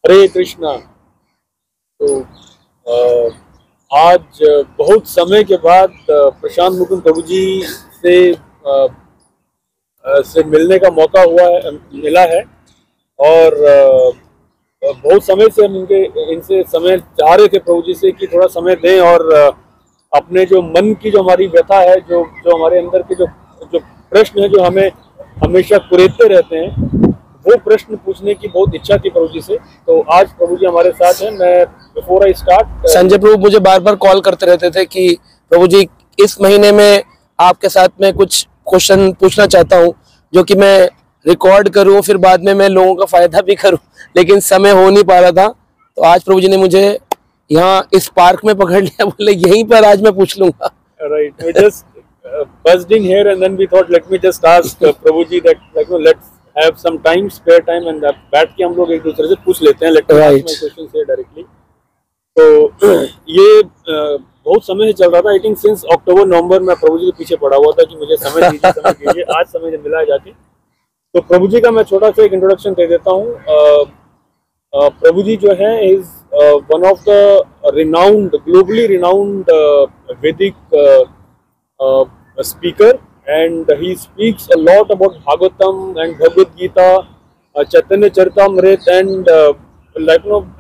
हरे कृष्णा। तो आज बहुत समय के बाद प्रशांत मुकुंद प्रभु जी से मिलने का मौका मिला है। और बहुत समय से हम इनसे समय चाह रहे थे प्रभु जी से कि थोड़ा समय दें और अपने जो मन की जो हमारी व्यथा है, जो जो हमारे अंदर के जो जो प्रश्न है जो हमें हमेशा कुरेदते रहते हैं, वो प्रश्न पूछने की बहुत इच्छा थी प्रभु जी से। तो आज प्रभु जी हमारे साथ हैं। मैं बिफोर आई स्टार्ट, संजय प्रभु मुझे बार बार कॉल करते रहते थे कि प्रभु जी इस महीने में आपके साथ में कुछ क्वेश्चन पूछना चाहता हूँ जो कि मैं रिकॉर्ड करूँ, फिर बाद में मैं लोगों का फायदा भी करूँ, लेकिन समय हो नहीं पा रहा था। तो आज प्रभु जी ने मुझे यहाँ इस पार्क में पकड़ लिया, बोले यहीं पर आज मैं पूछ लूंगा। Right, we just buzzed in here and then we thought let me just ask Prabhu ji that let's have some time, spare time, and बैठ के हम लोग एक दूसरे से पूछ लेते हैं। Let me ask my questions here directly. तो ये बहुत समय से चल रहा था। आई थिंक सिंस अक्टूबर नवंबर में प्रभु जी के पीछे पड़ा हुआ था कि मुझे समय दीजिए। आज समय जब मिला जाके, तो प्रभु जी का मैं छोटा सा एक इंट्रोडक्शन दे देता हूँ। प्रभु जी जो है is one of the renowned, globally renowned वैदिक speaker, and he speaks a lot about Bhagavatam and Bhagavad Gita, Chaitanya Charitamrita,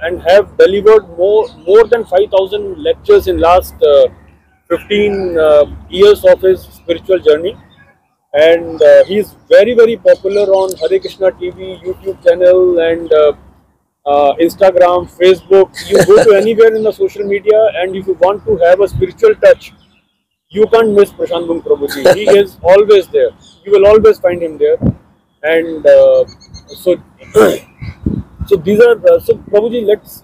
and have delivered more than 5,000 lectures in last 15 years of his spiritual journey. And he is very popular on Hare Krishna TV, YouTube channel, and Instagram, Facebook. You go to anywhere in the social media, and if you want to have a spiritual touch, you can't miss Prashant Mukund Prabhu ji. He is always there. You will always find him there. And so these are so Prabhu ji, let's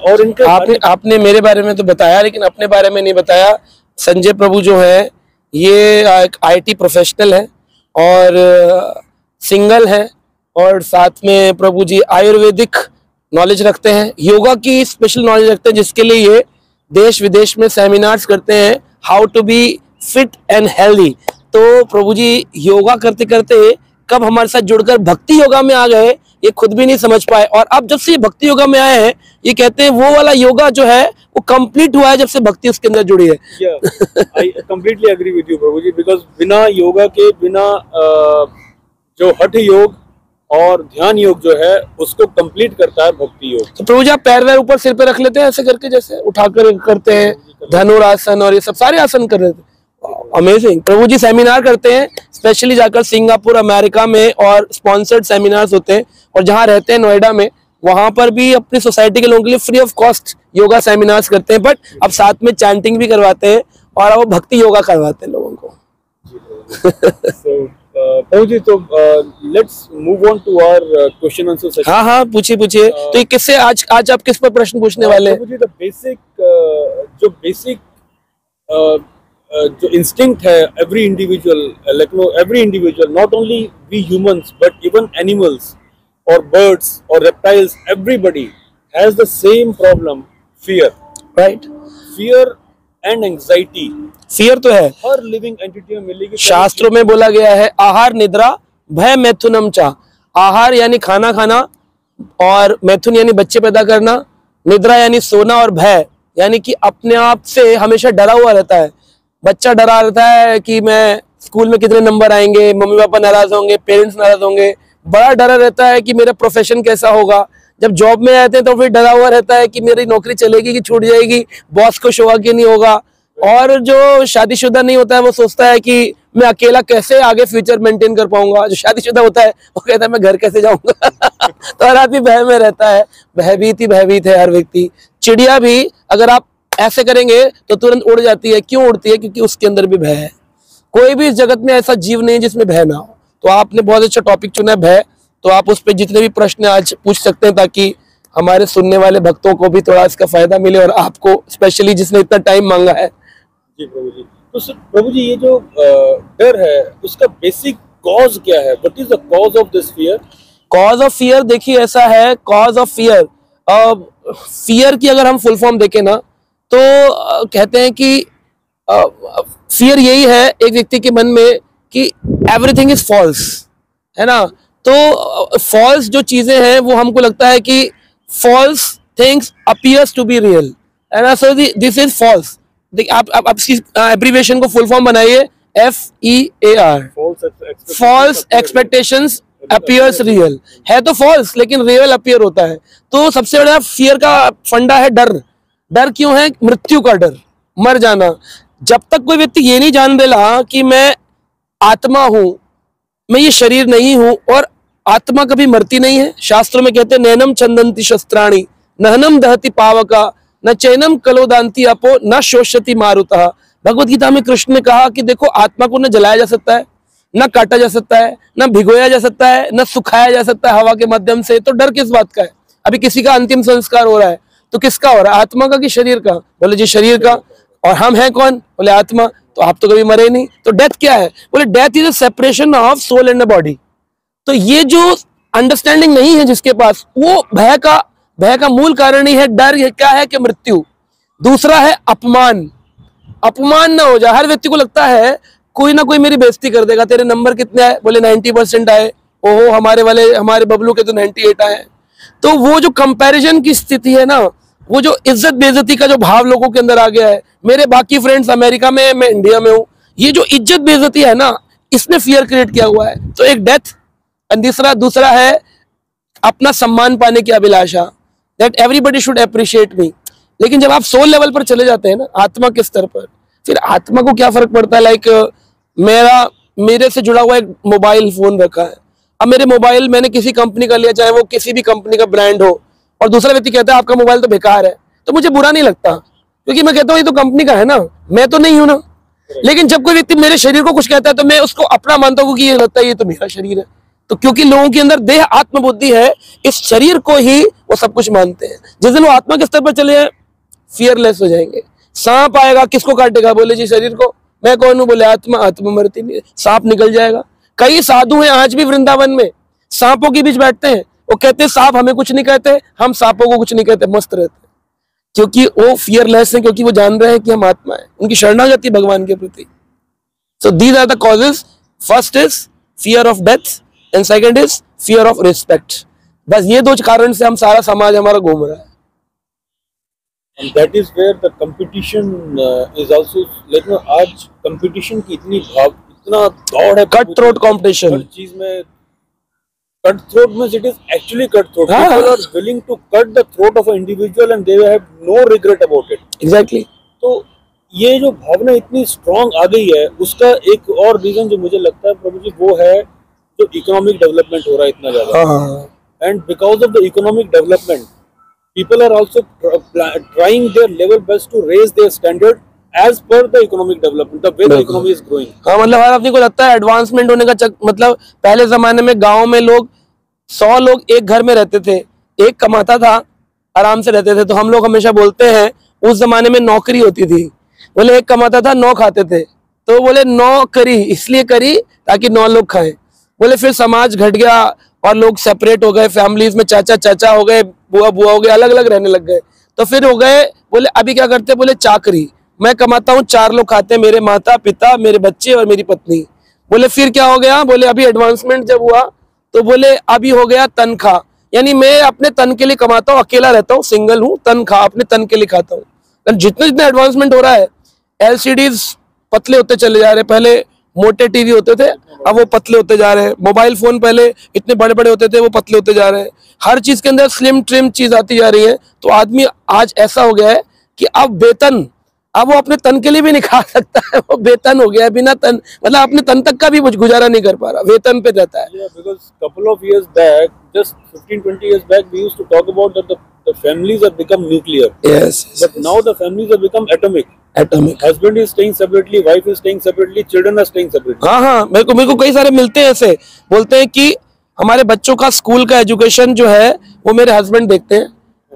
और इनके आपने मेरे बारे में तो बताया, लेकिन अपने बारे में नहीं बताया। संजय प्रभु जो है ये एक IT प्रोफेशनल है और सिंगल है, और साथ में प्रभु जी आयुर्वेदिक नॉलेज रखते हैं, योगा की स्पेशल नॉलेज रखते हैं, जिसके लिए ये देश विदेश में सेमिनार्स करते हैं, how to be fit and healthy. तो प्रभु जी योगा करते करते कब हमारे साथ जुड़कर भक्ति योगा में आ गए ये खुद भी नहीं समझ पाए, और अब जब से भक्ति योगा में आए हैं ये कहते हैं वो वाला योगा जो है वो कंप्लीट हुआ है जब से भक्ति उसके अंदर जुड़ी है। I completely agree with you Prabhu ji, because बिना योगा के, बिना जो हठ योग और ध्यान योग जो है उसको कंप्लीट करता है भक्ति योग। तो प्रभु जी आप पैर वैर ऊपर सिर पे रख लेते हैं ऐसे करके, जैसे उठाकर करते हैं धनुरासन और ये सब सारे आसन कर रहे थे। अमेजिंग। प्रभु जी सेमिनार करते हैं, स्पेशली जाकर सिंगापुर, अमेरिका में, और स्पॉन्सर्ड सेमिनार्स होते हैं, और जहाँ रहते हैं नोएडा में, वहां पर भी अपनी सोसाइटी के लोगों के लिए free of cost yoga seminars करते हैं, बट अब साथ में चैंटिंग भी करवाते हैं और वो भक्ति योगा करवाते हैं लोगों को। प्रभु जी तो let's move on to our question answer session. हाँ पूछिए। तो ये किससे आज आप किस पर प्रश्न पूछने वाले हैं? प्रभु जी द बेसिक जो इंस्टिंक्ट है every individual, not only we humans but even animals और बर्ड्स और reptiles, everybody has the same problem, fear. Right, fear and anxiety. Fear तो है, हर लिविंग एंटिटी में मिलेगी। शास्त्रों में बोला गया है आहार निद्रा भय मैथुनम चा। आहार यानी खाना खाना, और मैथुन यानी बच्चे पैदा करना, निद्रा यानी सोना, और भय यानी कि अपने आप से हमेशा डरा हुआ रहता है। बच्चा डरा रहता है कि मैं स्कूल में कितने नंबर आएंगे, मम्मी पापा नाराज होंगे, पेरेंट्स नाराज होंगे, बड़ा डरा रहता है कि मेरा प्रोफेशन कैसा होगा। जब जॉब में आते हैं तो फिर डरा हुआ रहता है कि मेरी नौकरी चलेगी कि छूट जाएगी, बॉस को होगा कि नहीं होगा। और जो शादीशुदा नहीं होता है वो सोचता है कि मैं अकेला कैसे आगे फ्यूचर मेंटेन कर पाऊंगा। जो शादीशुदा होता है वो कहता है मैं घर कैसे जाऊंगा। तो हर आदमी भय में रहता है, भयभीत है हर व्यक्ति। चिड़िया भी अगर आप ऐसे करेंगे तो तुरंत उड़ जाती है। क्यों उड़ती है? क्योंकि उसके अंदर भी भय है। कोई भी इस जगत में ऐसा जीव नहीं है जिसमें भय ना हो। तो आपने बहुत अच्छा टॉपिक चुना है, भय। तो आप उस पर जितने भी प्रश्न आज पूछ सकते हैं, ताकि हमारे सुनने वाले भक्तों को भी थोड़ा इसका फायदा मिले, और आपको स्पेशली जिसने इतना टाइम मांगा है। जी प्रभु जी। तो प्रभु जी ये जो डर है उसका बेसिक कॉज क्या है? What is the cause of this fear? Cause of fear देखिए ऐसा है, कॉज ऑफ फियर, फियर की अगर हम फुल फॉर्म देखें ना तो कहते हैं कि फियर यही है एक व्यक्ति के मन में कि एवरीथिंग इज फॉल्स, है ना। तो फॉल्स जो चीजें हैं वो हमको लगता है कि false things appears to be real and so this is false. देखिए आप इसकी एब्रीविएशन को फुल फॉर्म बनाइए, FEAR, false expectations appears real. है तो फॉल्स लेकिन रियल अपीयर होता है। तो सबसे बड़ा फियर का फंडा है डर। डर क्यों है? मृत्यु का डर, मर जाना। जब तक कोई व्यक्ति ये नहीं जान देला कि मैं आत्मा हूं, मैं ये शरीर नहीं हूं, और आत्मा कभी मरती नहीं है। शास्त्रों में कहते हैं नैनम छंदंती शस्त्राणि नहनम दहति पावका न चैनम कलोदांति अपो न शोषति मारुतः। भगवत गीता में कृष्ण ने कहा कि देखो आत्मा को न जलाया जा सकता है, न काटा जा सकता है, न भिगोया जा सकता है, न सुखाया जा सकता है हवा के माध्यम से। तो डर किस बात का है? अभी किसी का अंतिम संस्कार हो रहा है तो किसका हो रहा है? आत्मा का कि शरीर का? बोले जी शरीर का। और हम हैं कौन? बोले आत्मा। तो आप तो कभी मरे नहीं। तो डेथ क्या है? बोले death is a separation of soul and the body. तो ये जो अंडरस्टैंडिंग नहीं है जिसके पास, वो भय का मूल कारण ही है। डर क्या है? कि मृत्यु। दूसरा है अपमान। अपमान ना हो जाए। हर व्यक्ति को लगता है कोई ना कोई मेरी बेइज्जती कर देगा। तेरे नंबर कितने आए? बोले 90% आए। ओहो हमारे बबलू के तो 98 आए। तो वो जो कंपैरिजन की स्थिति है ना, वो जो इज्जत बेइज्जती का जो भाव लोगों के अंदर आ गया है, मेरे बाकी फ्रेंड्स अमेरिका में, मैं इंडिया में हूं, ये जो इज्जत बेइज्जती है ना, इसने फियर क्रिएट किया हुआ है। तो एक डेथ, दूसरा है अपना सम्मान पाने की अभिलाषा, that everybody should appreciate me. लेकिन जब आप सोल लेवल पर चले जाते हैं ना, आत्मा के स्तर पर, फिर आत्मा को क्या फर्क पड़ता है? लाइक मेरे से जुड़ा हुआ एक मोबाइल फोन रखा है। अब मेरे मोबाइल मैंने किसी कंपनी का लिया, चाहे वो किसी भी कंपनी का ब्रांड हो, और दूसरा व्यक्ति कहता है आपका मोबाइल तो बेकार है, तो मुझे बुरा नहीं लगता, क्योंकि मैं कहता हूँ ये तो कंपनी का है ना, मैं तो नहीं हूं ना। लेकिन जब कोई व्यक्ति मेरे शरीर को कुछ कहता है तो मैं उसको अपना मानता हूँ कि ये लगता है ये तो मेरा शरीर है। तो क्योंकि लोगों के अंदर देह आत्मबुद्धि है, इस शरीर को ही वो सब कुछ मानते हैं। जिस दिन वो आत्मा के स्तर पर चले जाए, फियरलेस हो जाएंगे। सांप आएगा, किसको काटेगा? बोले जी शरीर को। मैं कौन हूं? बोले आत्मा मरती नहीं, सांप निकल जाएगा। कई साधु हैं आज भी वृंदावन में, सांपों के बीच बैठते हैं, वो कहते हैं सांप हमें कुछ नहीं कहते, हम सांपों को कुछ नहीं कहते, मस्त रहते हैं, क्योंकि वो फियरलेस है, क्योंकि वो जान रहे हैं कि हम आत्मा है। उनकी शरणागति भगवान के प्रति। So these are the causes. First is fear of death and second is fear of respect. बस ये दो कारण से हम सारा समाज हमारा घूम रहा है। And that is where the competition is also, like ना, आज competition की इतना दौड़ है, कट थ्रोट कॉम्पिटिशन। हर चीज में cut throat means it is actually cut throat. People are willing to cut the throat of an individual and they have no regret about it. Exactly. तो ये जो भावना इतनी स्ट्रांग आ गई है, उसका एक और रीजन जो मुझे लगता है प्रभु जी, वो है जो इकोनॉमिक डेवलपमेंट हो रहा है इतना ज्यादा। And because of the economic development, people are also trying their level best to raise their standard as per the economic development, the way the economy is growing. हाँ, मतलब हर आदमी को लगता है एडवांसमेंट होने का मतलब पहले जमाने में गांव में लोग 100 लोग एक घर में रहते थे, एक कमाता था, आराम से रहते थे। तो हम लोग हमेशा बोलते हैं उस जमाने में नौकरी होती थी, बोले एक कमाता था 9 खाते थे, तो बोले 9 करी इसलिए करी ताकि 9 लोग खाएं। बोले फिर समाज घट गया और लोग सेपरेट हो गए, फैमिलीज में चाचा हो गए, बुआ हो गए, अलग अलग रहने लग गए। तो फिर हो गए, बोले अभी क्या करते? बोले चाकरी, मैं कमाता हूँ, 4 लोग खाते हैं, मेरे माता पिता, मेरे बच्चे और मेरी पत्नी। बोले फिर क्या हो गया? बोले अभी एडवांसमेंट जब हुआ तो बोले अभी हो गया तनख्वाह, यानी मैं अपने तन के लिए कमाता हूँ, अकेला रहता हूँ, सिंगल हूँ, तनख्वाह अपने तन के लिए खाता हूँ। जितना जितना एडवांसमेंट हो रहा है, LCDs पतले होते चले जा रहे हैं, पहले मोटे टीवी होते थे, अब वो पतले होते जा रहे हैं। मोबाइल फोन पहले इतने बड़े बड़े होते थे, वो पतले होते जा रहे हैं। हर चीज के अंदर स्लिम ट्रिम चीज आती जा रही है। तो आदमी आज ऐसा हो गया है कि अब वो अपने तन के लिए भी नहीं खा सकता है, वो बेतन हो गया है, बिना तन, मतलब अपने तन तक का भी कुछ गुजारा नहीं कर पा रहा, वेतन पे रहता है। Yeah, because couple of years back, just 15-20 years back, we used to talk about that the families have become nuclear. Yes. But now the families have become atomic. Husband is staying separately, wife is staying separately, children are staying separately. हाँ, मेरे को कई सारे मिलते हैं ऐसे, बोलते हैं कि हमारे बच्चों का स्कूल का एजुकेशन जो है वो मेरे हस्बैंड देखते हैं।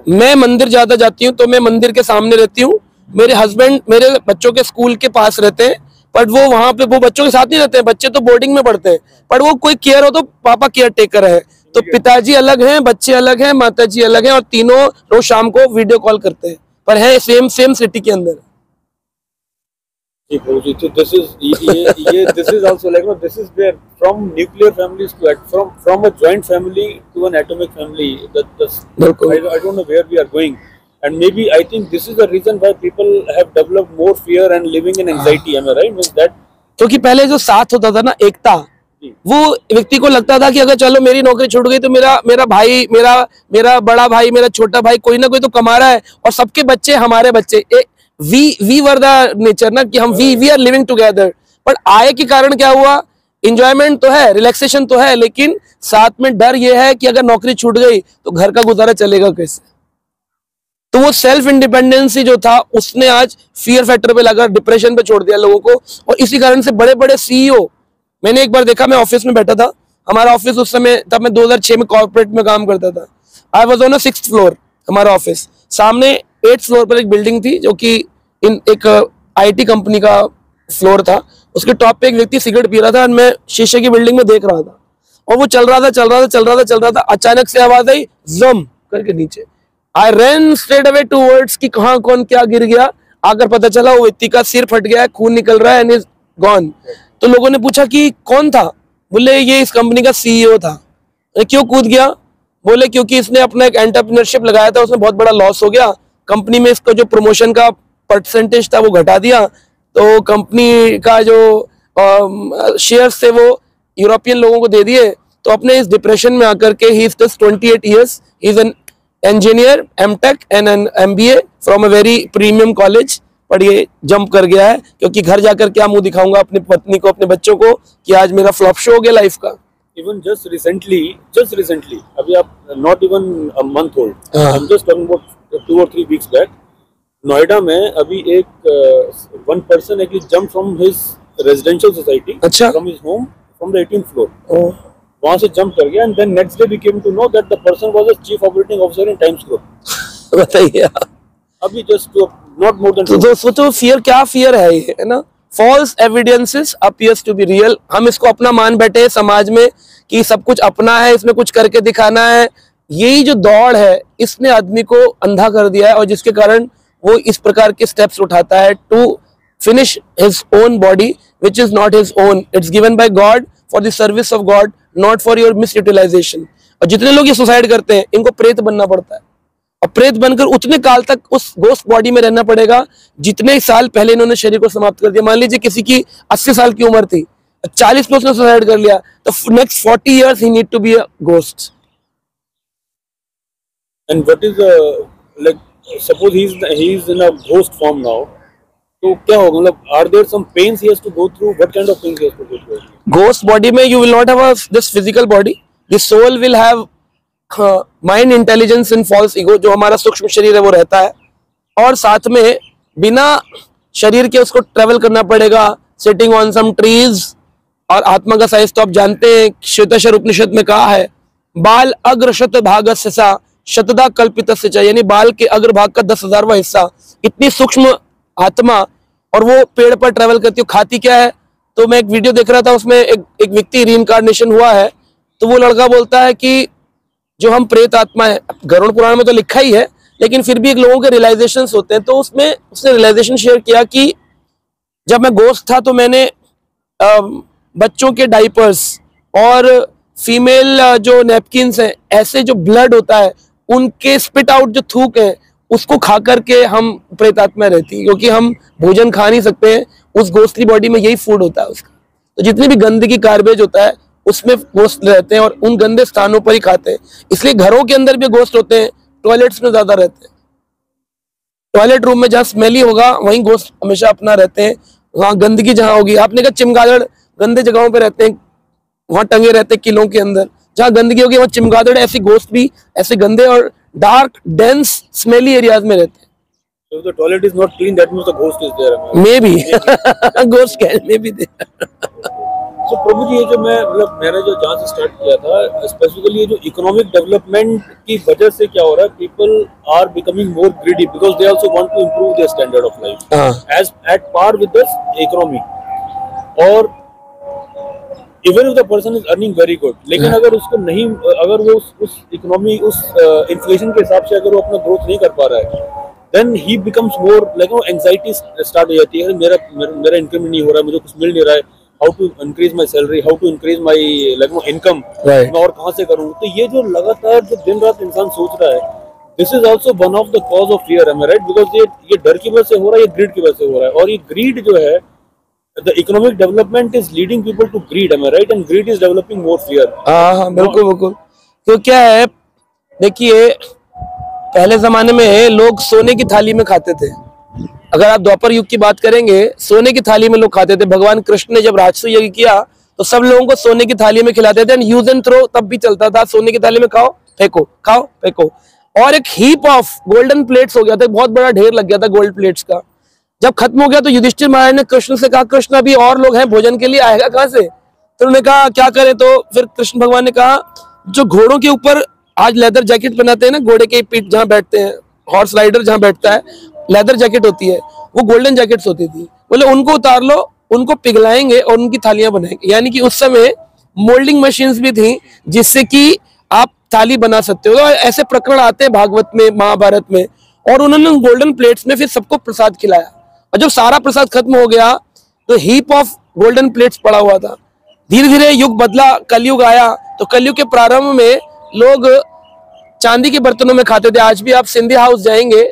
मैं मंदिर ज्यादा जाती हूँ तो मैं मंदिर के सामने रहती हूँ, मेरे हस्बैंड मेरे बच्चों के स्कूल के पास रहते हैं, बट वो वहां पे वो बच्चों के साथ नहीं रहते हैं, बच्चे तो बोर्डिंग में पढ़ते हैं, पर वो कोई केयर हो तो पापा केयर टेकर है। तो पिताजी अलग हैं, बच्चे अलग हैं, माताजी अलग हैं, और तीनों रोज शाम को वीडियो कॉल करते हैं, पर है सेम सिटी के अंदर। जी प्रभु जी, तो this is ये this is also like, no, this is where from nuclear families to from a joint family to an atomic family, that's I don't know where we are going, and maybe I think this is the reason why people have developed more fear and living in anxiety. Am I right? Means that क्योंकि पहले जो साथ होता था ना, एकता, वो व्यक्ति को लगता था कि अगर चलो मेरी नौकरी छूट गई तो मेरा भाई, मेरा बड़ा भाई, मेरा छोटा भाई कोई ना कोई तो कमा रहा है, और सबके बच्चे हमारे बच्चे, वी वर द नेचर ना, कि हम we are living together. But आय के कारण क्या हुआ, एंजॉयमेंट तो है, रिलैक्सेशन तो है, लेकिन साथ में डर ये है कि अगर नौकरी छूट गई तो घर का गुजारा चलेगा कैसे। तो वो सेल्फ इंडिपेंडेंसी जो था उसने आज फियर फैक्टर पे लगा, डिप्रेशन पे छोड़ दिया लोगों को। और इसी कारण से बड़े बड़े सीईओ, मैंने एक बार देखा, मैं ऑफिस में बैठा था, हमारा ऑफिस उस समय, तब मैं 2006 में कॉर्पोरेट में काम करता था। I was on 6th floor, हमारा ऑफिस, सामने 8th फ्लोर पर एक बिल्डिंग थी जो कि एक IT कंपनी का फ्लोर था। उसके टॉप पे एक व्यक्ति सिगरेट पी रहा था और मैं शीशे की बिल्डिंग में देख रहा था, और वो चल रहा था। अचानक से आवाज आई जम करके नीचे। I run straight away towards कि कहाँ कौन क्या गिर गया। आकर पता चला वो व्यक्ति का सिर फट गया है, खून निकल रहा है, एंड इज गॉन। तो लोगों ने पूछा कि कौन था, बोले ये इस कंपनी का CEO था। क्यों कूद गया, बोले क्योंकि इसने अपना एक एंटरप्रेन्योरशिप लगाया था, उसमें बहुत बड़ा लॉस हो गया, कंपनी में इसका जो प्रमोशन का परसेंटेज था वो घटा दिया, तो कंपनी का जो शेयर्स थे वो यूरोपियन लोगों को दे दिए। तो अपने इस डिप्रेशन में आकर के, he is just 28 years, he is an engineer, M.Tech and an MBA from a very premium college, पर ये जंप कर गया है क्योंकि घर जाकर क्या मुंह दिखाऊंगा अपनी पत्नी को, अपने बच्चों को, कि आज मेरा फ्लॉप शो हो गया लाइफ का। Even just recently, अभी आप not even a month old, I'm just talking about 2 or 3 weeks back, Noida में अभी एक one person actually jumped from his residential society, अच्छा, from his home, from the 18th floor, वहां से jump कर गया, and then next day we came to know that the person was a chief operating officer in Times Group। बताइए, अभी just not more than तो सोचो fear, क्या fear है ये, है ना। False evidences appears to be real, हम इसको अपना मान बैठे समाज में कि सब कुछ अपना है, इसमें कुछ करके दिखाना है। यही जो दौड़ है इसने आदमी को अंधा कर दिया है, और जिसके कारण वो इस प्रकार के स्टेप्स उठाता है to finish his own body which is not his own, it's given by God for the service of God, not for your misutilisation. और जितने लोग ये सुसाइड करते हैं इनको प्रेत बनना पड़ता है, और प्रेत बनकर उतने काल तक उस गोस्ट बॉडी में रहना पड़ेगा जितने साल पहले इन्होंने शरीर को समाप्त कर दिया। मान लीजिए किसी की 80 साल की उम्र थी, 40 में उसने सुसाइड कर लिया, तो next 40 years he need to be a ghost. And what is like suppose he is in a ghost form now, तो क्या होगा, मतलब are there some pains he has to go through, what kind of pains he has to go through? Ghost body में you will not have this physical body, the soul will have mind, intelligence in false ego, जो हमारा सूक्ष्म शरीर है वो रहता है, और साथ में बिना शरीर के उसको ट्रेवल करना पड़ेगा, सिटिंग ऑन सम ट्रीज। और आत्मा का साइज तो आप जानते हैं, श्वेताश्वर उपनिषद में कहा है, बाल अग्र शत भागस्य सा शतदा कल्पितस्य च, यानी बाल के अग्रभाग का 10,000वां हिस्सा, इतनी सूक्ष्म आत्मा, और वो पेड़ पर ट्रेवल करती है। खाती क्या है, तो मैं एक वीडियो देख रहा था, उसमें एक व्यक्ति रीइंकार्नेशन हुआ है, तो वो लड़का बोलता है कि जो हम प्रेत आत्मा है, गरुड़ पुराण में तो लिखा ही है, लेकिन फिर भी एक लोगों के रियलाइजेशंस होते हैं, तो उसमें उसने रियलाइजेशन शेयर किया कि जब मैं गोस्ट था तो मैंने बच्चों के डाइपर्स और फीमेल जो नैपकिन्स हैं, ऐसे जो ब्लड होता है उनके स्पिट आउट जो थूक है उसको खा करके हम प्रेत आत्मा रहती है, क्योंकि हम भोजन खा नहीं सकते हैं, उस गोस्टली बॉडी में यही फूड होता है उसका। तो जितनी भी गंदगी गार्बेज होता है उसमें गोस्ट रहते हैं, और उन गंदे स्थानों पर ही खाते हैं। इसलिए घरों के अंदर भी गोस्ट होते हैं, टॉयलेट्स में ज्यादा रहते हैं। टॉयलेट रूम में जहाँ स्मेली होगा वहीं गोस्ट हमेशा अपना रहते हैं, वहाँ गंदगी जहाँ होगी। आपने कहा चमगादड़ गंदे जगहों पे रहते हैं, वहाँ टंगे रहते हैं किलों के अंदर, जहाँ गंदगी होगी वहाँ चमगादड़, ऐसी गोस्ट भी ऐसे गंदे और डार्क डेंस स्मेली एरियाज में रहते हैं। So if the toilet is not clean, that means the ghost is there. Maybe ghost can maybe there. So प्रभु जी, ये जो मैंने जो जहाँ से स्टार्ट किया था, स्पेसिफिकली ये जो इकोनॉमिक डेवलपमेंट की वजह से क्या हो रहा है, people are becoming more greedy because they also want to improve their standard of life as at par with this economy. और even if the person is earning very good, लेकिन अगर उसको नहीं, अगर वो उस इकोनॉमी, उस इन्फ्लेशन के हिसाब से अगर वो अपना ग्रोथ नहीं कर पा रहा है, then he becomes more like anxiety start हो जाती है, मेरा मेरा इनकम नहीं हो रहा है, मुझे कुछ मिल नहीं रहा है, how to increase my salary, how to increase my income, Right. मैं और कहाँ से करूँ। तो ये जो लगातार जो दिन रात इंसान सोच रहा है, this is also one of the cause of fear, am I right? Because ये डर की वजह से हो रहा है, ये ग्रीड की वजह से हो रहा है, और ये ग्रीड जो है, the economic development is leading people to greed, am I right? And greed is developing more fear. हाँ, बिल्कुल बिल्कुल। तो क्या है, देखिए पहले जमाने में लोग सोने की थाली में खाते थे। अगर आप द्वापर युग की बात करेंगे, सोने की थाली में लोग खाते थे। भगवान कृष्ण ने जब राजसूय यज्ञ किया तो सब लोगों को सोने की थाली में खिलाते थे। यूज एंड थ्रो तब भी चलता था, सोने की थाली में खाओ फेंको, खाओ फेंको। और एक हीप ऑफ गोल्डन प्लेट्स हो गया था, बहुत बड़ा ढेर लग गया था गोल्ड प्लेट्स का। जब खत्म हो गया तो युधिष्ठिर महाराज ने कृष्ण से कहा, कृष्ण अभी और लोग हैं, भोजन के लिए आएगा कहाँ से? तो उन्होंने कहा क्या करें? तो फिर कृष्ण भगवान ने कहा, जो घोड़ों के ऊपर आज लेदर जैकेट पहनाते हैं ना, घोड़े के पीठ जहाँ बैठते हैं, हॉर्स राइडर जहाँ बैठता है, लेदर जैकेट होती है, वो गोल्डन जैकेट्स होती थी। बोले उनको उतार लो, उनको पिघलाएंगे और उनकी थालियां बनाएंगे। यानी कि उस समय मोल्डिंग मशीन्स भी थी जिससे कि आप थाली बना सकते हो। तो ऐसे प्रकरण आते हैं भागवत में, महाभारत में। और उन्होंने गोल्डन प्लेट्स में फिर सबको प्रसाद खिलाया, और जब सारा प्रसाद खत्म हो गया तो हीप ऑफ गोल्डन प्लेट्स पड़ा हुआ था। धीरे धीरे युग बदला, कलयुग आया, तो कलयुग के प्रारंभ में लोग चांदी के बर्तनों में खाते थे। आज भी आप सिंधिया हाउस जाएंगे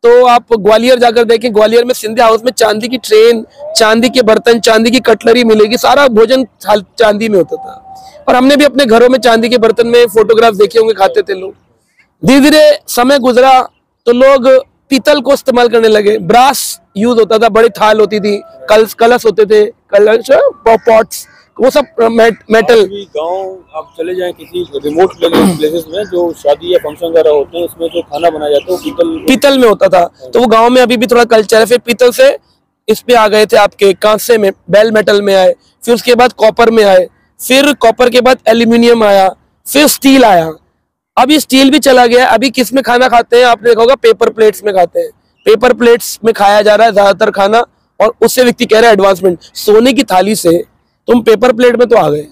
तो आप ग्वालियर जाकर देखें, ग्वालियर में सिंधिया हाउस में चांदी की ट्रेन, चांदी के बर्तन, चांदी की कटलरी मिलेगी, सारा भोजन चांदी में होता था। और हमने भी अपने घरों में चांदी के बर्तन में फोटोग्राफ देखे होंगे, खाते थे लोग। धीरे धीरे समय गुजरा तो लोग पीतल को इस्तेमाल करने लगे, ब्रास यूज होता था, बड़ी थाल होती थी, कलश होते थे, कलश पॉट्स, वो सब मेटल। गांव आप चले जाएं किसी रिमोट प्लेसेस में, जो शादी या फंक्शन वगैरह होते हैं, उसमें जो खाना बनाया जाता है वो पीतल में होता था। तो वो गांव में अभी भी थोड़ा कल्चर है। फिर पीतल से इस पे आ गए थे, आपके कांसे में, बेल मेटल में आए, फिर उसके बाद कॉपर में आए, फिर कॉपर के बाद एल्यूमिनियम आया, फिर स्टील आया। अभी स्टील भी चला गया। अभी किस में खाना खाते हैं? आपने देखा होगा पेपर प्लेट्स में खाते हैं। पेपर प्लेट्स में खाया जा रहा है ज्यादातर खाना, और उससे व्यक्ति कह रहा है एडवांसमेंट। सोने की थाली से तुम पेपर प्लेट में तो आ गए,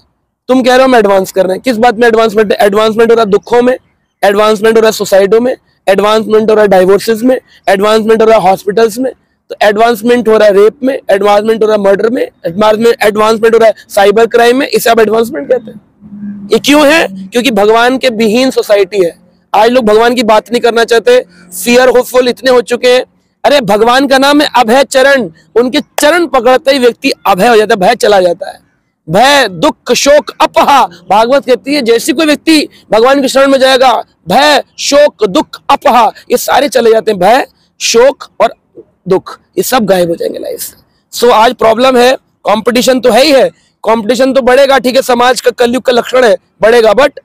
तुम कह रहे हो हम एडवांस कर रहे हैं। किस बात में एडवांसमेंट है? एडवांसमेंट हो रहा है दुखों में, एडवांसमेंट हो रहा है सुसाइडों में, एडवांसमेंट हो रहा है डाइवोर्सेस में, एडवांसमेंट हो रहा है हॉस्पिटल्स में, तो एडवांसमेंट हो रहा है रेप में, एडवांसमेंट हो रहा है मर्डर में, एडवांसमेंट हो रहा है साइबर क्राइम में। इसे आप एडवांसमेंट कहते हैं। ये क्यों है? क्योंकि भगवान के विहीन सोसाइटी है। आज लोग भगवान की बात नहीं करना चाहते, फियर होपफुल इतने हो चुके हैं। अरे भगवान का नाम है अभय चरण, उनके चरण पकड़ते ही व्यक्ति अभय हो जाता है, भय चला जाता है। भय, दुख, शोक, अपहा, भागवत कहती है जैसे कोई व्यक्ति भगवान के शरण में जाएगा, भय, शोक, दुख, अपहा, ये सारे चले जाते हैं। भय, शोक और दुख, ये सब गायब हो जाएंगे लाइफ से। सो आज प्रॉब्लम है, कंपटीशन तो है ही है, कंपटीशन तो बढ़ेगा, ठीक है, समाज का कलयुग का लक्षण है, बढ़ेगा। बट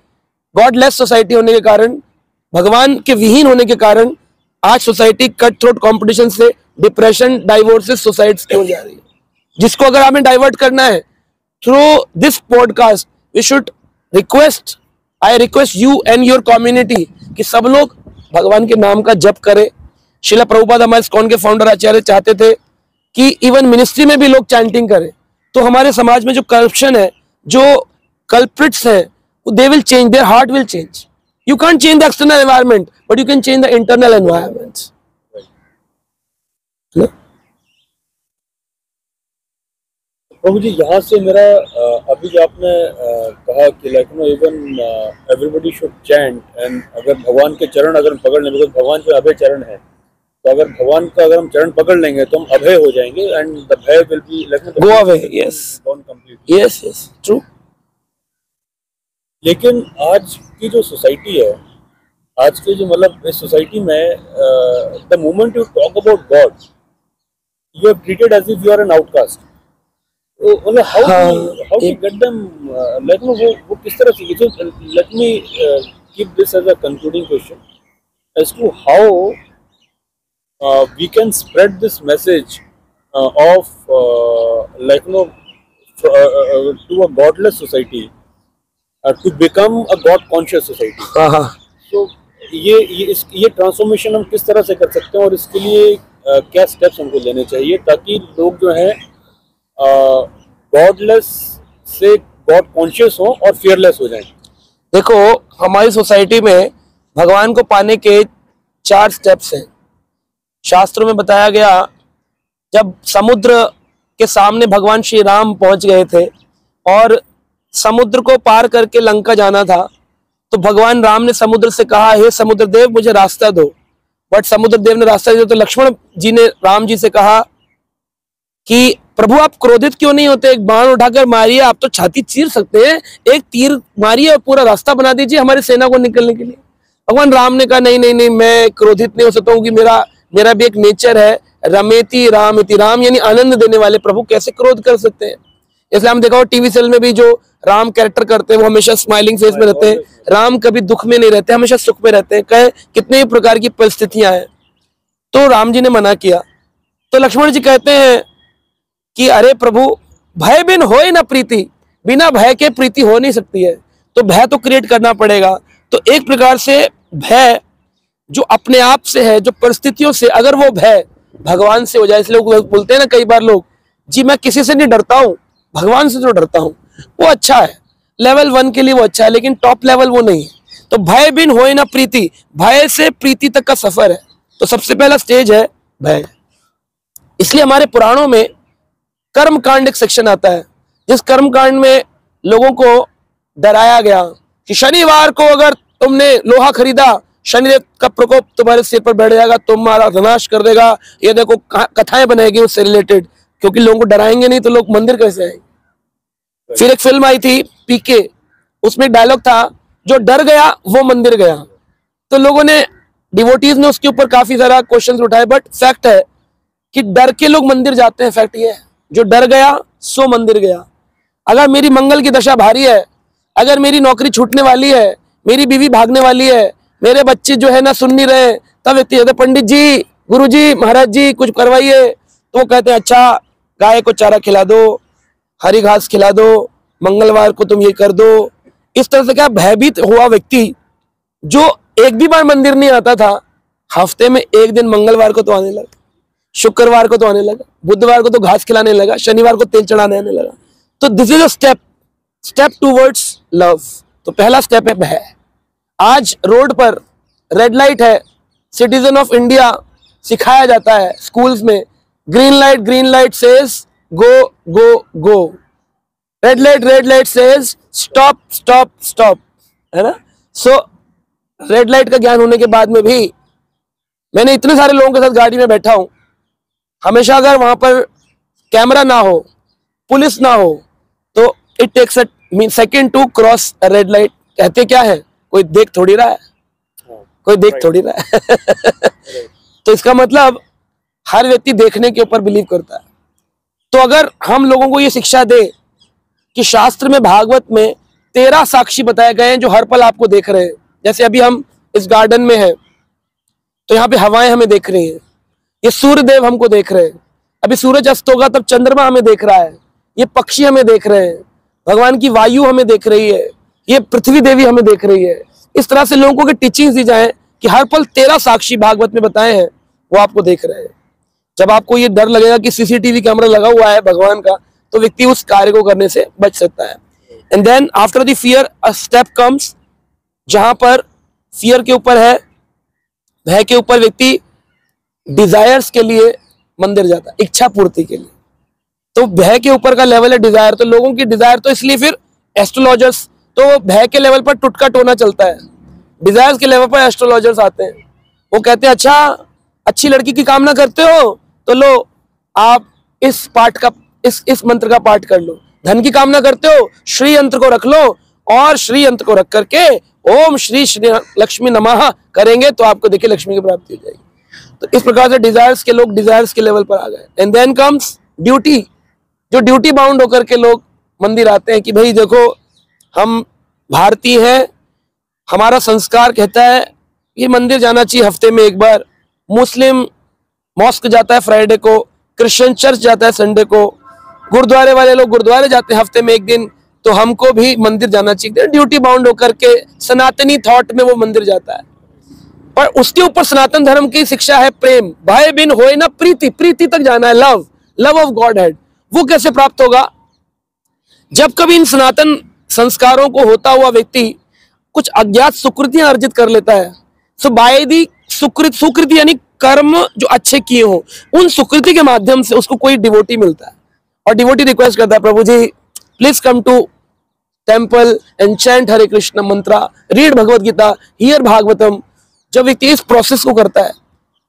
गॉडलेस सोसाइटी होने के कारण, भगवान के विहीन होने के कारण आज सोसाइटी कट थ्रोट कंपटीशन से डिप्रेशन, डाइवोर्सेस, सुसाइड्स की ओर जा रही है। जिसको अगर आपने डाइवर्ट करना है through this podcast, we should request, I request you and your community कि सब लोग भगवान के नाम का जप करें। शिला प्रभुपाद हमारे इस्कॉन के फाउंडर आचार्य चाहते थे कि इवन मिनिस्ट्री में भी लोग चैंटिंग करें, तो हमारे समाज में जो करप्शन है, जो कल्प्रिट्स हैं, they will change, their heart will change. You can't change the external environment, but you can change the internal environment. प्रभु जी, यहाँ से मेरा अभी जो आपने कहा कि like no even everybody should chant, and अगर भगवान के चरण अगर हम पकड़ लें, बिकॉज भगवान जो अभय चरण है, तो अगर भगवान का अगर हम चरण पकड़ लेंगे तो हम अभय हो जाएंगे, एंड द भय will be like go away. Yes, yes, yes, true. लेकिन आज की जो सोसाइटी है, आज के जो मतलब इस सोसाइटी में the moment you talk about God, you are treated as if you are an outcast. मतलब how to get them, like no वो किस तरह से, let me keep this as a concluding question as to how we can spread this message of like no to a godless society, to become a God conscious society. So ये transformation हम किस तरह से कर सकते हैं, और इसके लिए क्या स्टेप्स हमको लेने चाहिए ताकि लोग जो हैं गॉडलेस से गॉड कॉन्शियस हो और फियरलेस हो जाएं? देखो, हमारी सोसाइटी में भगवान को पाने के 4 स्टेप्स हैं। शास्त्रों में बताया गया, जब समुद्र के सामने भगवान श्री राम पहुंच गए थे और समुद्र को पार करके लंका जाना था, तो भगवान राम ने समुद्र से कहा, हे समुद्र देव मुझे रास्ता दो। बट समुद्र देव ने रास्ता दिया तो लक्ष्मण जी ने राम जी से कहा कि प्रभु आप क्रोधित क्यों नहीं होते, एक बाण उठाकर मारिए, आप तो छाती चीर सकते हैं, एक तीर मारिए और पूरा रास्ता बना दीजिए हमारी सेना को निकलने के लिए। भगवान राम ने कहा नहीं नहीं नहीं, मैं क्रोधित नहीं हो सकता हूँ कि मेरा भी एक नेचर है, रमेति रामति, राम यानी आनंद देने वाले, प्रभु कैसे क्रोध कर सकते हैं। इसलिए हम देखा टीवी सीरियल में भी जो राम कैरेक्टर करते हैं वो हमेशा स्माइलिंग फेस में रहते हैं, राम कभी दुख में नहीं रहते, हमेशा सुख में रहते हैं, कहे कितने ही प्रकार की परिस्थितियां हैं। तो राम जी ने मना किया तो लक्ष्मण जी कहते हैं कि अरे प्रभु भय बिन होए ना प्रीति, बिना भय के प्रीति हो नहीं सकती है, तो भय तो क्रिएट करना पड़ेगा। तो एक प्रकार से भय जो अपने आप से है, जो परिस्थितियों से, अगर वो भय भगवान से हो जाए, इसलिए लोग बोलते हैं ना कई बार लोग, जी मैं किसी से नहीं डरता हूं, भगवान से तो डरता हूं, वो अच्छा है, लेवल 1 के लिए वो अच्छा है, लेकिन टॉप लेवल वो नहीं है। तो भय बिन होए ना प्रीति, भय से प्रीति तक का सफर है। तो सबसे पहला स्टेज है भय। इसलिए हमारे पुराणों में कर्म कांड एक सेक्शन आता है, जिस कर्म कांड में लोगों को डराया गया कि शनिवार को अगर तुमने लोहा खरीदा, शनिदेव का प्रकोप तुम्हारे सिर पर बैठ जाएगा, तुम्हारा विनाश कर देगा। ये देखो कथाएं बनाएगी उससे रिलेटेड, क्योंकि लोगों को डराएंगे नहीं तो लोग मंदिर कैसे आएंगे। फिर एक फिल्म आई थी पीके, उसमें एक डायलॉग था, जो डर गया वो मंदिर गया। तो लोगों ने, डिवोटीज ने उसके ऊपर काफी सारा क्वेश्चंस उठाए, बट फैक्ट है कि डर के लोग मंदिर जाते हैं। फैक्ट ये है, जो डर गया सो मंदिर गया। अगर मेरी मंगल की दशा भारी है, अगर मेरी नौकरी छूटने वाली है, मेरी बीवी भागने वाली है, मेरे बच्चे जो है ना सुन नहीं रहे, तब व्यक्ति कहते पंडित जी, गुरु जी, महाराज जी कुछ करवाइए। तो कहते हैं अच्छा गाय को चारा खिला दो, हरी घास खिला दो, मंगलवार को तुम ये कर दो। इस तरह से क्या भयभीत हुआ व्यक्ति जो एक भी बार मंदिर नहीं आता था, हफ्ते में एक दिन मंगलवार को तो आने लगा, शुक्रवार को तो आने लगा, बुधवार को तो घास खिलाने लगा, शनिवार को तेल चढ़ाने आने लगा। तो this is a step towards love. तो पहला स्टेप है भय। आज रोड पर रेड लाइट है, सिटीजन ऑफ इंडिया सिखाया जाता है स्कूल्स में, green light says go go go, red light says stop stop stop, है ना। सो रेड लाइट का ज्ञान होने के बाद में भी मैंने इतने सारे लोगों के साथ गाड़ी में बैठा हूं, हमेशा अगर वहां पर कैमरा ना हो, पुलिस ना हो, तो it takes a second to cross red light. कहते क्या है, कोई देख थोड़ी रहा है, कोई देख थोड़ी रहा है। तो इसका मतलब हर व्यक्ति देखने के ऊपर बिलीव करता है। तो अगर हम लोगों को ये शिक्षा दे कि शास्त्र में, भागवत में 13 साक्षी बताए गए हैं जो हर पल आपको देख रहे हैं। जैसे अभी हम इस गार्डन में हैं तो यहाँ पे हवाएं हमें देख रही हैं, ये सूर्य देव हमको देख रहे हैं, अभी सूरज अस्त होगा तब चंद्रमा हमें देख रहा है, ये पक्षी हमें देख रहे हैं, भगवान की वायु हमें देख रही है, ये पृथ्वी देवी हमें देख रही है। इस तरह से लोगों को टीचिंग्स दी जाए कि हर पल 13 साक्षी भागवत में बताए हैं वो आपको देख रहे हैं। जब आपको ये डर लगेगा कि सीसीटीवी कैमरा लगा हुआ है भगवान का, तो व्यक्ति उस कार्य को करने से बच सकता है। And then after the fear a step comes, जहां पर फियर के ऊपर है, भय के ऊपर व्यक्ति डिजायर्स के लिए मंदिर जाता है, इच्छा पूर्ति के लिए। तो भय के ऊपर का लेवल है डिजायर। तो लोगों की डिजायर, तो इसलिए फिर एस्ट्रोलॉजर्स, तो भय के लेवल पर टुटका टोना चलता है, डिजायर्स के लेवल पर एस्ट्रोलॉजर्स आते हैं। वो कहते हैं अच्छा अच्छी लड़की की कामना करते हो तो लो आप इस पाठ का, इस मंत्र का पाठ कर लो। धन की कामना करते हो, श्री यंत्र को रख लो, और श्री यंत्र को रख करके ओम श्री श्री लक्ष्मी नमः करेंगे तो आपको देखिए लक्ष्मी की प्राप्ति हो जाएगी। तो इस प्रकार से डिजायर्स के लोग डिजायर्स के लेवल पर आ गए। एंड देन कम्स ड्यूटी, जो ड्यूटी बाउंड होकर के लोग मंदिर आते हैं कि भाई देखो हम भारतीय हैं, हमारा संस्कार कहता है ये मंदिर जाना चाहिए हफ्ते में एक बार, मुस्लिम मॉस्क जाता है फ्राइडे को, क्रिश्चियन चर्च जाता है संडे को, गुरुद्वारे वाले लोग गुरुद्वारे जाते हैं हफ्ते में एक दिन, तो हमको भी मंदिर जाना चाहिए। ड्यूटी बाउंड होकर के सनातनी थॉट में वो मंदिर जाता है। पर उसके ऊपर सनातन धर्म की शिक्षा है प्रेम, भय बिन होए ना प्रीति, प्रीति तक जाना है, लव ऑफ गॉड हेड। वो कैसे प्राप्त होगा? जब कभी इन सनातन संस्कारों को होता हुआ व्यक्ति कुछ अज्ञात सुकृतियां अर्जित कर लेता है। सो बाय दी सुकृति यानी कर्म जो अच्छे किए हो, उन सुकृति के माध्यम से उसको कोई डिवोटी मिलता है, और डिवोटी रिक्वेस्ट करता है, प्रभु ji please come to temple and chant Hare Krishna mantra, read Bhagavad Gita, hear Bhagavatam. जब व्यक्ति इस प्रोसेस को करता है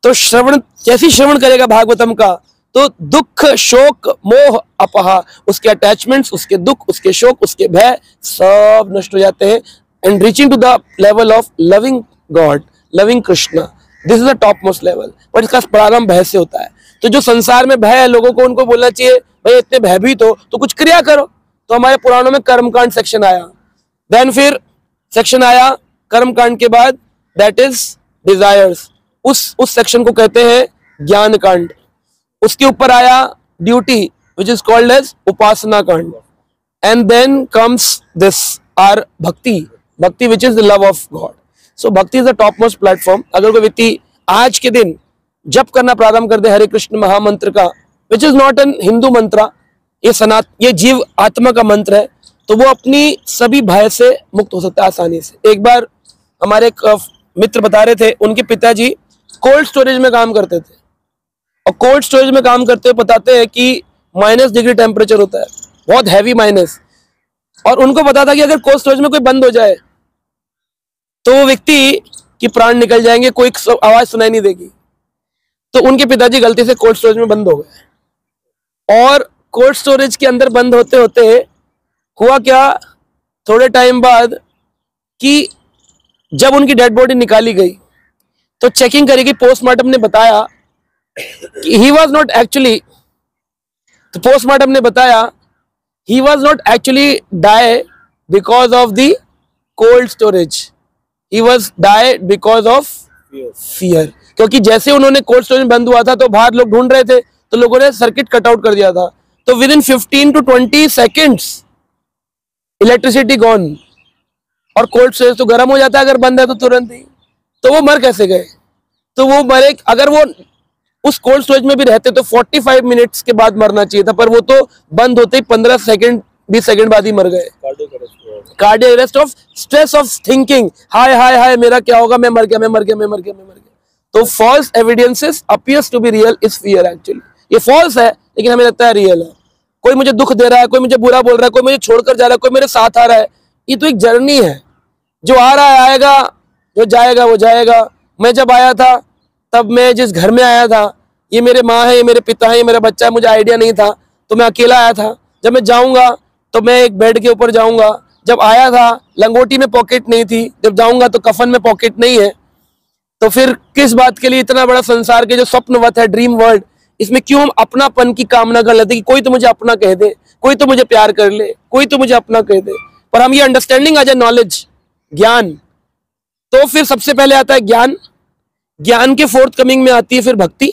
तो श्रवण, जैसे श्रवण करेगा भागवतम का, तो दुख शोक मोह अपहा, उसके अटैचमेंट्स, उसके दुख, उसके शोक, उसके भय सब नष्ट हो जाते हैं, and reaching to the level of loving God, loving Krishna. This is the topmost level. पर इसका प्रारंभ भय से होता है। तो जो संसार में भय है, लोगों को उनको बोलना चाहिए भाई इतने भयभीत हो तो कुछ क्रिया करो। तो हमारे पुराणों में कर्मकांड सेक्शन आया, देन फिर सेक्शन आया कर्मकांड के बाद दैट इज डिजायर्स, उस सेक्शन को कहते हैं ज्ञान कांड। उसके ऊपर आया duty which is called as उपासना कांड, and then comes this are bhakti, bhakti which is the love of God. So bhakti is the topmost platform. अगर कोई व्यक्ति आज के दिन जप करना प्रारंभ कर दे हरे कृष्ण महामंत्र का, विच इज नॉट एन हिंदू मंत्र, ये जीव आत्मा का मंत्र है, तो वो अपनी सभी भय से मुक्त हो सकता है आसानी से। एक बार हमारे एक मित्र बता रहे थे, उनके पिताजी कोल्ड स्टोरेज में काम करते थे, और कोल्ड स्टोरेज में काम करते हुए बताते हैं कि -डिग्री टेम्परेचर होता है, बहुत हैवी माइनस, और उनको पता था कि अगर कोल्ड स्टोरेज में कोई बंद हो जाए तो वो व्यक्ति की प्राण निकल जाएंगे, कोई आवाज सुनाई नहीं देगी। तो उनके पिताजी गलती से कोल्ड स्टोरेज में बंद हो गए, और कोल्ड स्टोरेज के अंदर बंद होते होते हुआ क्या, थोड़े टाइम बाद कि जब उनकी डेड बॉडी निकाली गई तो चेकिंग करी कि पोस्टमार्टम ने बताया कि ही वॉज नॉट एक्चुअली, तो पोस्टमार्टम ने बताया he was not actually die because of the cold storage, he was die because of fear. क्योंकि जैसे उन्होंने कोल्ड स्टोरेज बंद हुआ था तो बाहर लोग ढूंढ रहे थे, तो लोगों ने सर्किट कट आउट कर दिया था, तो with in 15 to 20 seconds electricity gone. और कोल्ड स्टोरेज तो गर्म हो जाता है अगर बंद है तो तुरंत ही, तो वो मर कैसे गए? तो वो मरे, अगर वो उस कोल्ड स्टोरेज में भी रहते तो 45 मिनट्स के बाद मरना चाहिए था, पर वो तो बंद होते ही 15 सेकंड 20 सेकंड बाद ही मर गए। Cardiac arrest of stress of thinking, हाय हाय हाय मेरा क्या होगा, मैं मर गया, मैं मर गया, मैं मर गया, मैं मर गया। तो false evidences appears to be real is fear. Actually ये फॉल्स है लेकिन हमें लगता है रियल है। कोई मुझे दुख दे रहा है, कोई मुझे बुरा बोल रहा है, कोई मुझे छोड़कर जा रहा है, कोई मेरे साथ आ रहा है, ये तो एक जर्नी है। जो आ रहा है आएगा, जो जाएगा वो जाएगा। मैं जब आया था तब मैं जिस घर में आया था, ये मेरे माँ है, ये मेरे पिता है, ये मेरा बच्चा है, मुझे आइडिया नहीं था, तो मैं अकेला आया था। जब मैं जाऊंगा तो मैं एक बेड के ऊपर जाऊंगा। जब आया था लंगोटी में पॉकेट नहीं थी, जब जाऊंगा तो कफन में पॉकेट नहीं है। तो फिर किस बात के लिए इतना बड़ा संसार के जो स्वप्नवत है, ड्रीम वर्ल्ड, इसमें क्यों हम अपनापन की कामना कर लेते कि कोई तो मुझे अपना कह दे, कोई तो मुझे प्यार कर ले, कोई तो मुझे अपना कह दे। पर हम ये अंडरस्टैंडिंग आ जाए, नॉलेज, ज्ञान, तो फिर सबसे पहले आता है ज्ञान। ज्ञान के फोर्थ कमिंग में आती है फिर भक्ति,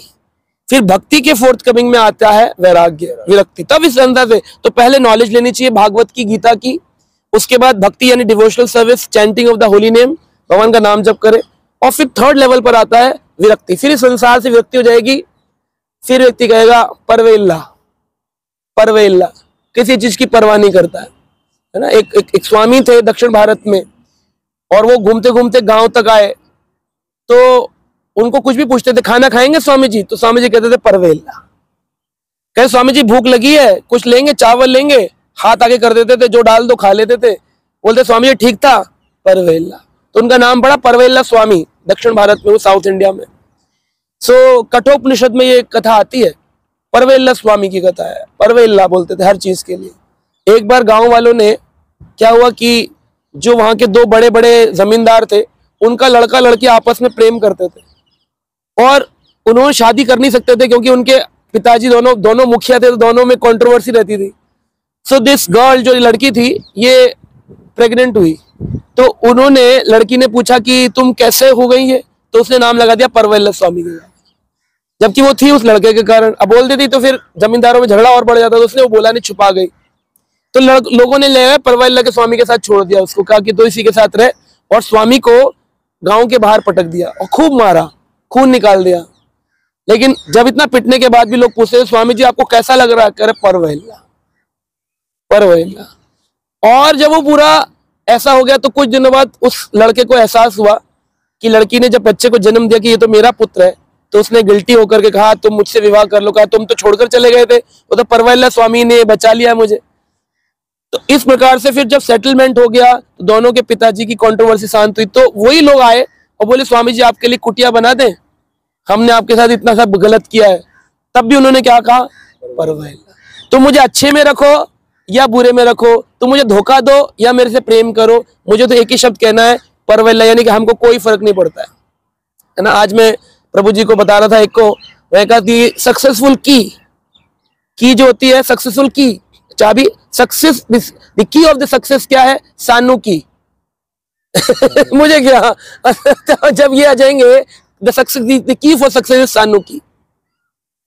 फिर भक्ति के फोर्थ कमिंग में आता है वैराग्य, विरक्ति। तब इस अंदर से तो पहले नॉलेज लेनी चाहिए भागवत की, गीता की, उसके बाद भक्ति यानी devotional service, chanting of the holy name, भगवान का नाम जप करे, और फिर थर्ड लेवल पर आता है विरक्ति। फिर इस संसार से विरक्ति हो जाएगी, फिर व्यक्ति कहेगा परवेल्ला, परवेल्ला, किसी चीज की परवाह नहीं करता है ना। एक स्वामी थे दक्षिण भारत में, और वो घूमते घूमते गांव तक आए, तो उनको कुछ भी पूछते थे, खाना खाएंगे स्वामी जी? तो स्वामी जी कहते थे परवेल्ला। कहे स्वामी जी भूख लगी है, कुछ लेंगे, चावल लेंगे? हाथ आगे कर देते थे, जो डाल दो खा लेते थे। बोलते स्वामी जी ठीक था, परवेल्ला। तो उनका नाम पड़ा परवेल्ला स्वामी, दक्षिण भारत में, वो साउथ इंडिया में। सो कठोपनिषद में ये कथा आती है, परवेल्ला स्वामी की कथा है। परवेल्ला बोलते थे हर चीज के लिए। एक बार गांव वालों ने, क्या हुआ कि जो वहां के दो बड़े बड़े जमींदार थे, उनका लड़का लड़की आपस में प्रेम करते थे, और उन्होंने शादी कर नहीं सकते थे क्योंकि उनके पिताजी दोनों मुखिया थे, तो दोनों में कंट्रोवर्सी रहती थी। सो दिस गर्ल, जो लड़की थी, ये प्रेग्नेंट हुई। तो उन्होंने, लड़की ने पूछा कि तुम कैसे हो गई है? तो उसने नाम लगा दिया परवेल्ला स्वामी का, जबकि वो थी उस लड़के के कारण। अब बोल देती तो फिर जमींदारों में झगड़ा और बढ़ जाता, तो उसने वो बोला नहीं, छुपा गई। तो लोगों ने ले परवेल्ला के स्वामी के साथ छोड़ दिया उसको, कहा कि तो इसी के साथ रहे, और स्वामी को गांव के बाहर पटक दिया और खूब मारा, खून निकाल दिया। लेकिन जब इतना पिटने के बाद भी लोग पूछते हैं स्वामी जी आपको कैसा लग रहा है? कह रहे परवेल्ला, परवेल्ला। और जब वो पूरा ऐसा हो गया तो कुछ दिनों बाद उस लड़के को एहसास हुआ कि लड़की ने जब बच्चे को जन्म दिया कि ये तो मेरा पुत्र है, तो उसने गिल्टी होकर के कहा तुम मुझसे विवाह कर लो। कहा तुम तो छोड़कर चले गए थे, वो तो परवैला स्वामी ने बचा लिया मुझे। तो इस प्रकार से फिर जब सेटलमेंट हो गया तो दोनों के पिताजी की कंट्रोवर्सी शांत हुई, तो वही लोग आए और बोले स्वामी जी आपके लिए कुटिया बना दें, हमने आपके साथ इतना सब गलत किया है। तब भी उन्होंने क्या कहा, परवैला, तुम मुझे अच्छे में रखो या बुरे में रखो, तुम मुझे धोखा दो या मेरे से प्रेम करो, मुझे तो एक ही शब्द कहना है, परवैला, यानी कि हमको कोई फर्क नहीं पड़ता है ना। आज मैं प्रभु जी को बता रहा था एक को, वह कहा कि सक्सेसफुल की जो होती है, सक्सेसफुल की चाबी, success, the key of the success क्या है, सानू की। मुझे क्या जब ये आ जाएंगे the success, the key for success is सानू की,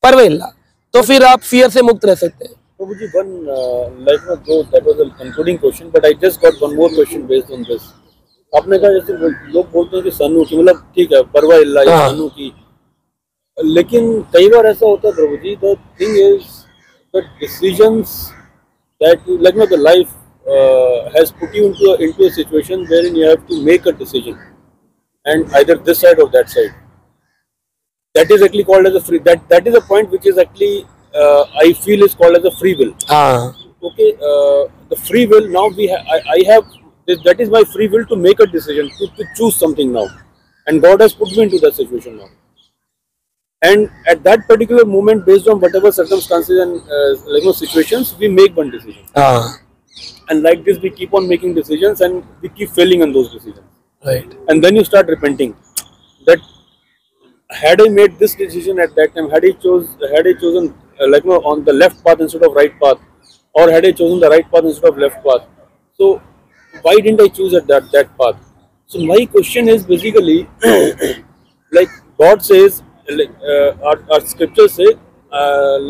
परवैला, तो फिर आप फियर से मुक्त रह सकते हैं। Prabhu ji, one like no, though that was a concluding question, but I just got one more question based on this. आपने कहा जैसे लोग बोलते हैं कि सानू की, मतलब ठीक है परवैला या सानू की, लेकिन कई बार ऐसा होता है प्रभु जी, the thing is the decisions that like no, the life has put you into a situation wherein you have to make a decision, and either this side or that side. That is actually called as a free. That is a point which is actually I feel is called as a free will. Okay, the free will now I have that is my free will to make a decision to choose something now, and God has put me into that situation now. And at that particular moment, based on whatever circumstances and like no situations, we make one decision. And like this, we keep on making decisions, and we keep failing on those decisions. Right. And then you start repenting that had I made this decision at that time, had I chosen like no on the left path instead of right path, or had I chosen the right path instead of left path, so why didn't I choose at that path? So my question is basically like God says, like our scriptures say,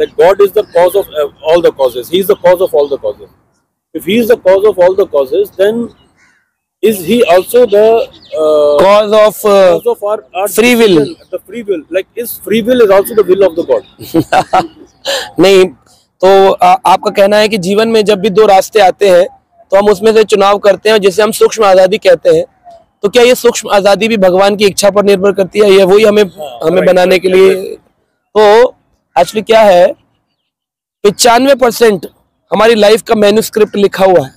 like God is the cause of all the causes. He is the cause of all the causes. If He is the cause of all the causes, then is He also the cause of our free will? The free will, like is free will is also the will of the God? नहीं, तो आपका कहना है कि जीवन में जब भी दो रास्ते आते हैं तो हम उसमें से चुनाव करते हैं, जिसे हम सूक्ष्म आजादी कहते हैं। तो क्या ये सूक्ष्म आजादी भी भगवान की इच्छा पर निर्भर करती है, या वही हमें बनाने के लिए? तो एक्चुअली क्या है, 95% हमारी लाइफ का मैन्युस्क्रिप्ट लिखा हुआ है।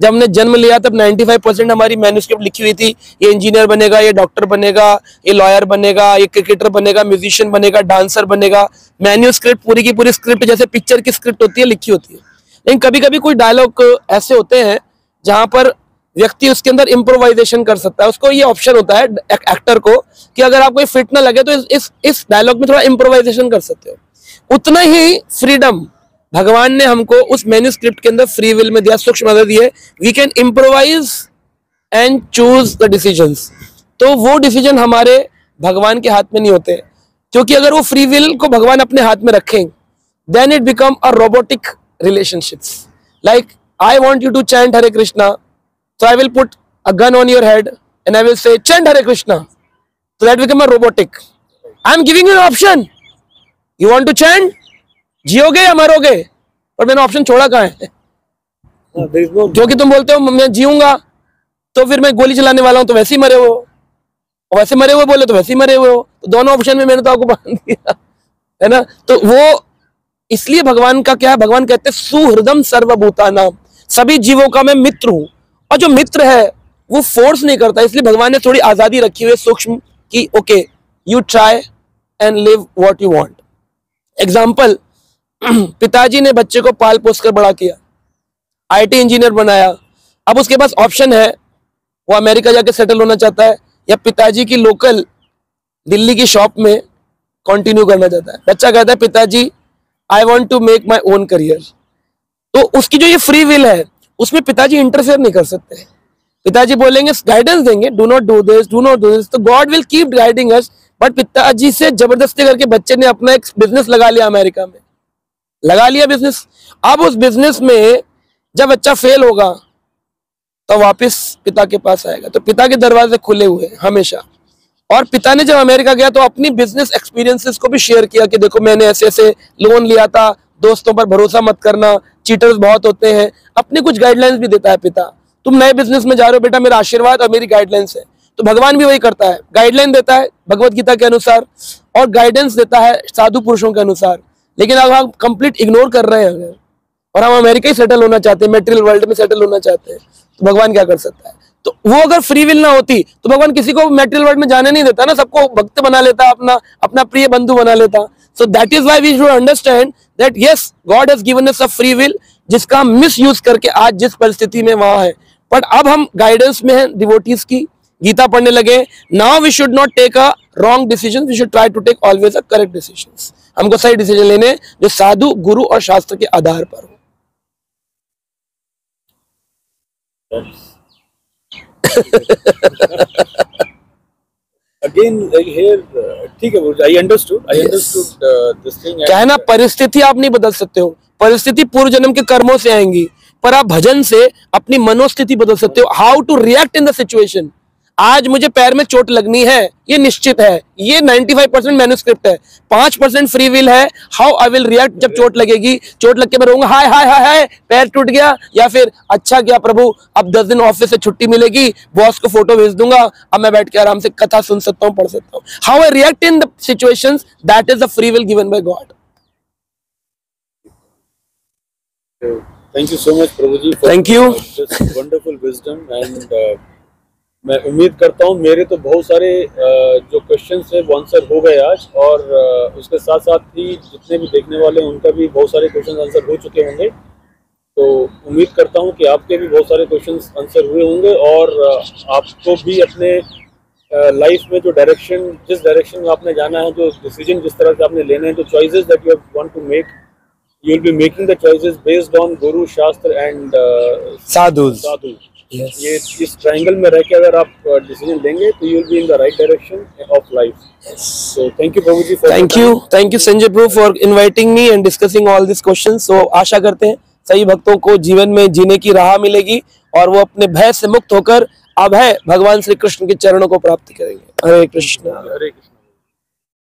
जब हमने जन्म लिया तब 95% हमारी मैन्युस्क्रिप्ट लिखी हुई थी, ये इंजीनियर बनेगा, ये डॉक्टर बनेगा, ये लॉयर बनेगा, ये क्रिकेटर बनेगा, म्यूजिशियन बनेगा, डांसर बनेगा। मैन्युस्क्रिप्ट पूरी की पूरी स्क्रिप्ट जैसे पिक्चर की स्क्रिप्ट होती है, लिखी होती है। लेकिन कभी कभी कोई डायलॉग ऐसे होते हैं जहां पर व्यक्ति उसके अंदर इम्प्रोवाइजेशन कर सकता है। उसको ये ऑप्शन होता है एक्टर को कि अगर आपको फिट ना लगे तो इस डायलॉग में थोड़ा इम्प्रोवाइजेशन कर सकते हो। उतना ही फ्रीडम भगवान ने हमको उस मैन्युस्क्रिप्ट के अंदर फ्री विल में दिया, सूक्ष्म आजादी है। We can improvise and choose the decisions. तो वो डिसीजन हमारे भगवान के हाथ में नहीं होते, क्योंकि अगर वो फ्री विल को भगवान अपने हाथ में रखें, then it become a robotic relationships. Like I want you to chant Hare Krishna, so I will put a gun on your head and I will say chant Hare Krishna, so that become a robotic. I am giving you an option. You want to chant? जियोगे या मरोगे? पर मैंने option छोड़ा कहाँ है? जो कि तुम बोलते हो मैं जीऊंगा, तो फिर मैं गोली चलाने वाला हूं तो वैसे ही मरे हो, और वैसे मरे हुए बोले तो वैसे ही मरे हुए हो। तो दोनों ऑप्शन में मैंने तो आपको बांध दिया है ना। तो वो इसलिए भगवान का क्या है, भगवान कहते हैं सुहृदम सर्वभूतानाम, सभी जीवों का मैं मित्र हूं। और जो मित्र है वो फोर्स नहीं करता, इसलिए भगवान ने थोड़ी आजादी रखी हुई है सूक्ष्म कि okay you try and live what you want. Example, पिताजी ने बच्चे को पाल पोस कर बड़ा किया, आईटी इंजीनियर बनाया। अब उसके पास ऑप्शन है, वो अमेरिका जाके सेटल होना चाहता है या पिताजी की लोकल दिल्ली की शॉप में कंटिन्यू करना चाहता है। बच्चा कहता है पिताजी I want to make my own career. तो उसकी जो ये फ्री विल है उसमें पिताजी इंटरफेयर नहीं कर सकते। पिताजी बोलेंगे, गाइडेंस देंगे, do not do this, do not do this, तो God will keep guiding us. But पिताजी से जबरदस्ती करके बच्चे ने अपना एक बिजनेस लगा लिया, अमेरिका में लगा लिया बिजनेस। अब उस बिजनेस में जब बच्चा फेल होगा तो वापस पिता के पास आएगा। तो पिता के दरवाजे खुले हुए हैं हमेशा। और पिता ने जब अमेरिका गया तो अपनी बिजनेस एक्सपीरियंसेस को भी शेयर किया कि देखो मैंने ऐसे ऐसे लोन लिया था, दोस्तों पर भरोसा मत करना, चीटर्स बहुत होते हैं। अपनी कुछ गाइडलाइंस भी देता है पिता, तुम नए बिजनेस में जा रहे हो बेटा, मेरा आशीर्वाद और मेरी गाइडलाइंस है। तो भगवान भी वही करता है, गाइडलाइन देता है भगवत गीता के अनुसार और गाइडेंस देता है साधु पुरुषों के अनुसार। लेकिन अगर हम कंप्लीट इग्नोर कर रहे हैं अगर, और हम अमेरिका ही सेटल होना चाहते हैं, मेटेरियल वर्ल्ड में सेटल होना चाहते हैं, तो भगवान क्या कर सकता है? तो वो अगर फ्री विल ना होती तो भगवान किसी को मेटेरियल वर्ल्ड में जाने नहीं देता ना, सबको भक्त बना लेता, अपना प्रिय बंधु बना लेता। So that is why we should understand that yes, God has given us a free will, जिसका हम मिस यूज करके आज जिस परिस्थिति में वहां है। बट अब हम गाइडेंस में हैं डिवोटीज की, गीता पढ़ने लगे। Now we should not take a wrong decision, we should try to take always a correct decisions. हमको सही डिसीजन लेने जो साधु, गुरु और शास्त्र के आधार पर हो। Again here, ठीक है, I understood this thing. क्या है ना, परिस्थिति आप नहीं बदल सकते हो, परिस्थिति पूर्व जन्म के कर्मों से आएंगी, पर आप भजन से अपनी मनोस्थिति बदल सकते हो। How to react in the situation. आज मुझे पैर में चोट लगनी है, ये निश्चित है, ये 95% मैन्युस्क्रिप्ट है, 5% फ्री विल है। हाउ आई विल रिएक्ट जब चोट लगेगी, चोट लग के मैं रहूंगा हाय हाय हाय हाय पैर टूट गया, या फिर अच्छा क्या प्रभु अब 10 दिन ऑफिस से छुट्टी मिलेगी, बॉस को फोटो भेज दूंगा, अब मैं बैठ के आराम से कथा सुन सकता हूँ, पढ़ सकता हूँ। How I react in the situations, that is the free will given by God. Thank you so much Prabhu ji, Thank you. this wonderful wisdom and मैं उम्मीद करता हूँ मेरे तो बहुत सारे जो क्वेश्चंस थे वो आंसर हो गए आज, और उसके साथ साथ ही जितने भी देखने वाले हैं उनका भी बहुत सारे क्वेश्चंस आंसर हो चुके होंगे। तो उम्मीद करता हूँ कि आपके भी बहुत सारे क्वेश्चंस आंसर हुए होंगे, और आपको भी अपने लाइफ में जो डायरेक्शन, जिस डायरेक्शन में आपने जाना है, जो डिसीजन जिस तरह से आपने लेने हैं, जो choices that you want to make, you will be making the choices based on guru, shastra and Sadhu. Yes. ये इस ट्रायंगल में रह के अगर आप डिसीजन लेंगे तो you will be in the right direction of life. So thank you Prabhu ji, thank you Sanjay Prabhu for inviting me and discussing all this questions. So आशा करते हैं सही भक्तों को जीवन में जीने की राह मिलेगी और वो अपने भय से मुक्त होकर अभय भगवान श्री कृष्ण के चरणों को प्राप्त करेंगे। हरे कृष्ण। हरे कृष्ण।